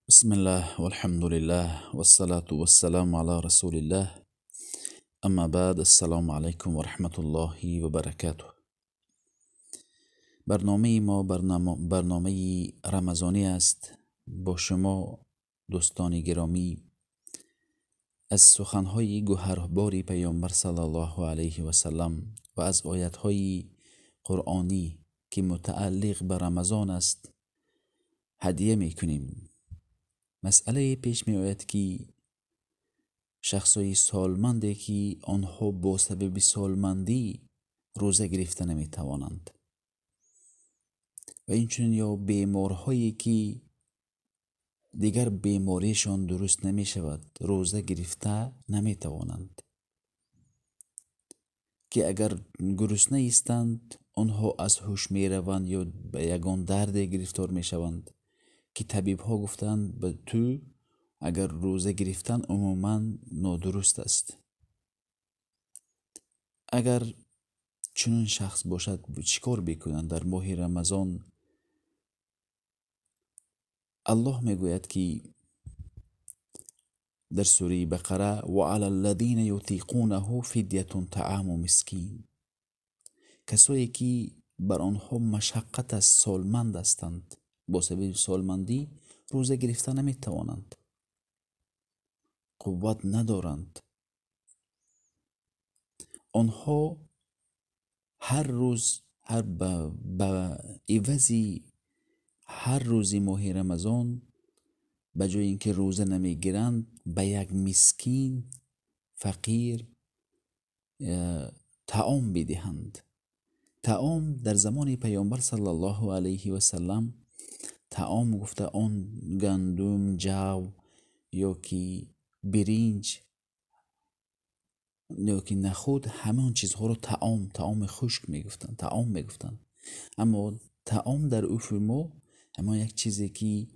بسم الله والحمد لله والصلاة والسلام على رسول الله. اما بعد، السلام علیکم و رحمت الله و برکاته. برنامه ما برنامه رمضانی است. با شما دوستان گرامی از سخنهای گوهرباری پیامبر صلی الله علیه و سلم و از آیاتهای قرآنی که متعلق به رمضان است هدیه میکنیم. مسئله پیش می آید که شخصای سالمنده که آنها با سبب سالمندی روزه گرفته نمی توانند و اینچنین یا بیمارهایی که دیگر بیماریشان درست نمی شود روزه گرفته نمی توانند، که اگر گرسنه ایستند آنها از هوش می روند یا به یگان درد گرفتار می شوند که طبیب ها گفتند به تو اگر روزه گرفتن عموما نادرست است. اگر چنین شخص باشد چیکار بکنند در ماه رمضان؟ الله میگوید که در سوره بقره و علی الذین یطیقونه فدیه طعام مسکین، کسایی که بر آنها مشقت از سالمند هستند با سبب سالمندی روزه گرفتن نمی توانند، قوت ندارند، آنها هر روز به عوضی هر روزی ماه رمضان به جای اینکه روزه نمیگیرند به یک مسکین فقیر طعام بدهند. طعام در زمان پیامبر صلی الله علیه و سلم طعام گفته آن گندم، جو یا که برنج یا که نخود، همه چیزها رو طعام خشک میگفتن، طعام میگفتن. اما طعام در عرف ما اما یک چیزی که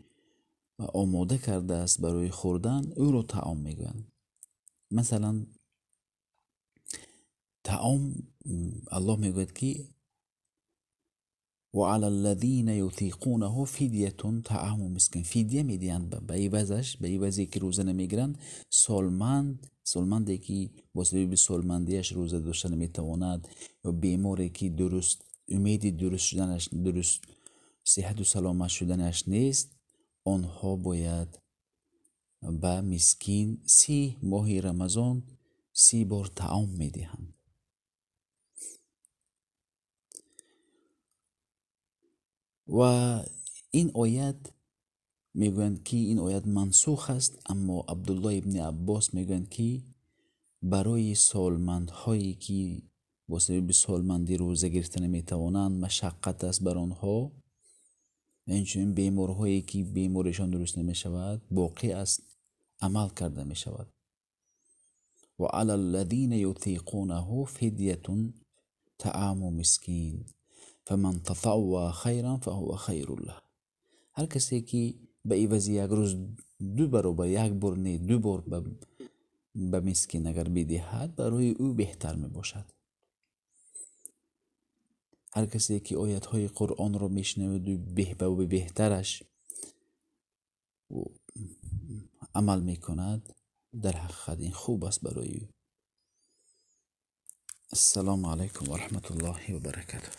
آماده کرده است برای خوردن او رو طعام میگن. مثلا طعام الله میگوید که و علی الذین یطیقونه فدیه طعام مسکین، فدیه میدهند به عوضش، به عوضی که روزه نمیگیرند. سالمندی که با سبب سالمندیش روزه داشته نمیتواند یا بیماری که درست امید درست صحت و سلامت شدنش نیست، آنها باید به مسکین 30 ماه رمضان 30 بار طعام میدهند. و این آیت میگویند که این آیت منسوخ است، اما عبدالله ابن عباس میگویند که برای سالمندهایی که با سبب سالمندی روزه گرفتن نمیتوانند مشقت است بر آنها، اینچنین بیمارهایی که بیماریشان درست نمیشود باقی است عمل کرده میشود. و علی الذین یطیقونه فدیه طعام مسکین فمن تطوع خیرا فهو خیر له. هر کسی که به عوض یک روز 2 برابر، 1 بار نه 2 بار به مسکین اگر بدهد برای او بهتر می باشد. هر کسی که آیت های قرآن رو میشنود و به بهترش عمل میکند، در حقیقت این خوب است برای او. السلام علیکم و رحمت الله و برکاته.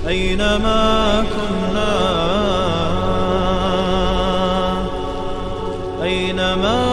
أينما كنا أينما